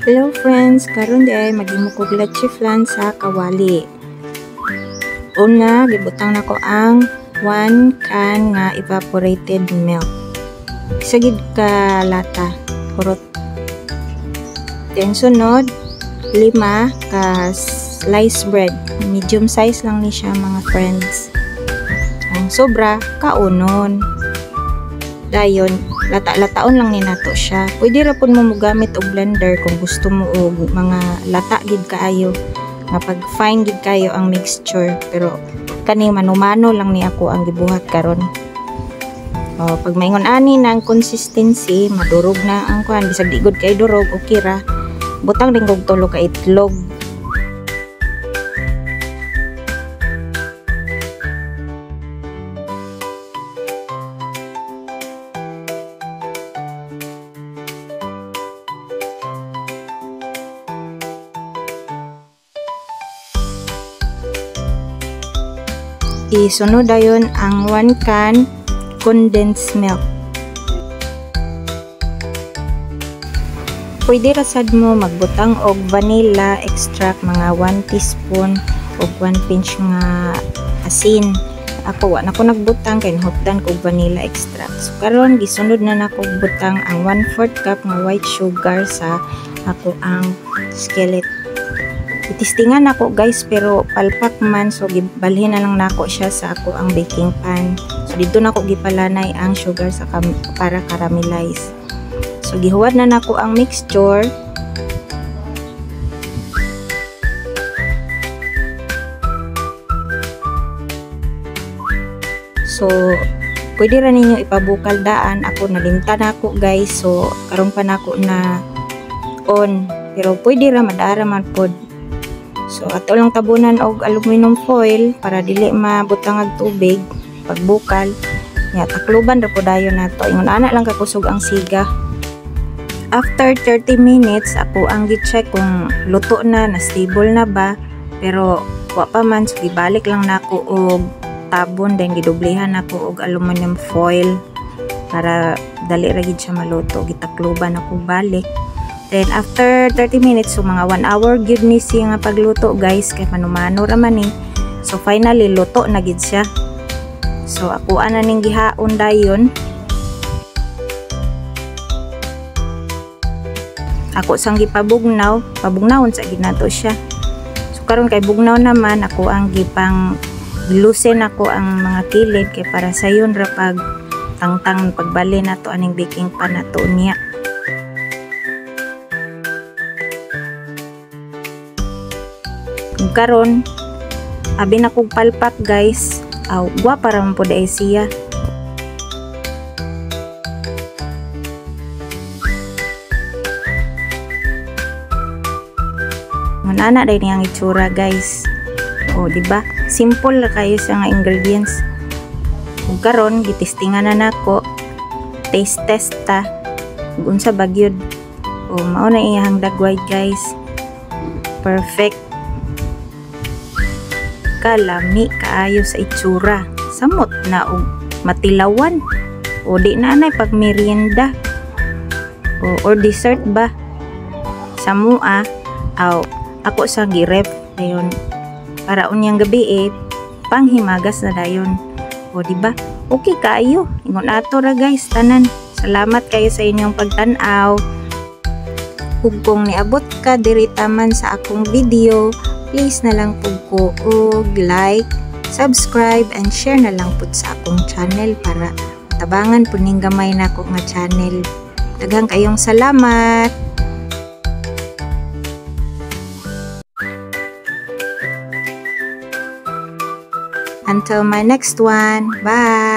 Hello friends, karon di ay magimukog leche flan sa kawali. Una, gibutang nako ang 1 can nga evaporated milk. Sagid ka lata, kurot. Then sunod, 5 ka slice bread. Medium size lang ni siya mga friends. Ang sobra, kaunon. Dayon, lata-lataon lang ni nato siya. Pwede ra pud mo gamit og blender kung gusto mo og mga lata gid kaayo. Nga pag fine gid kayo ang mixture, pero kani mano-mano lang ni ako ang gibuhat karon. Pag maingon ani na ang consistency, madurog na ang kuan, bisag di gud kay durog, okay ra. Butang din kog tulo ka itlog. Isunod dayon ang 1 can condensed milk. Pwede rasad mo magbutang og vanilla extract mga 1 teaspoon o 1 pinch nga asin. Ako wa na ko nagbutang kay hotdan kog vanilla extract. So karon gisunod na nako butang ang 1/4 cup nga white sugar sa ako ang skillet. Itistingan ako guys, pero palpak man, so gibalhin na lang nako siya sa ako ang baking pan. So dito nako gipalanay ang sugar sa para caramelize. So gihuwad na nako ang mixture. So pwede ra ninyo ipabukal daan. Ako nalimta na ako guys, so karon pa nako na on, pero pwede ra madara man pod. So ato lang tabunan og aluminum foil para dili mabutang ang tubig pagbukal. Nya takluban ra pud dayon nato. Ingon ana lang kakusog ang siga. After 30 minutes ako ang gi-check kung luto na stable na ba, pero wa pa man, so gibalik lang nako og tabon, then gidublehan nako og aluminum foil para dali ra gid siya maluto. Gitakluban ako balik. Then after 30 minutes, so mga 1 hour gyud ni siya nga pagluto guys, kay manumano ra man ni. So finally luto na gid siya. So ako ana ning gihaon dayon. Ako sang gipabugnaw, pabugnawon sa gid nato siya. So karon kay bugnaw naman, ako ang gipang gilusen ako ang mga kilid kay para sayon ra pag tangtang pagbali nato aning baking pan nato niya. Karon abi na kog palpak guys, gwa para man pud ay siya. Manana dai niyang itsura guys. Di ba? Simple la kayo sa nga ingredients. Ug karon gitistingan na nako. Taste test ta. Ug unsa bagyod. Mao na iyang dagway guys. Perfect. Kalami kaayo sa itsura, samot na og matilawan, o di na anay pag merienda or dessert ba sa mua. Ako sa girep dayon para unyang gabi panghimagas na dayon. Di ba? Okay kaayo. Ingon ato ra guys tanan. Salamat kayo sa inyong pagtan-aw. Ug kung niabot ka diri taman sa akong video, please na lang po ko og like, subscribe, and share na lang po sa akong channel para tabangan po ning gamay na ko nga channel. Daghang kayong salamat! Until my next one, bye!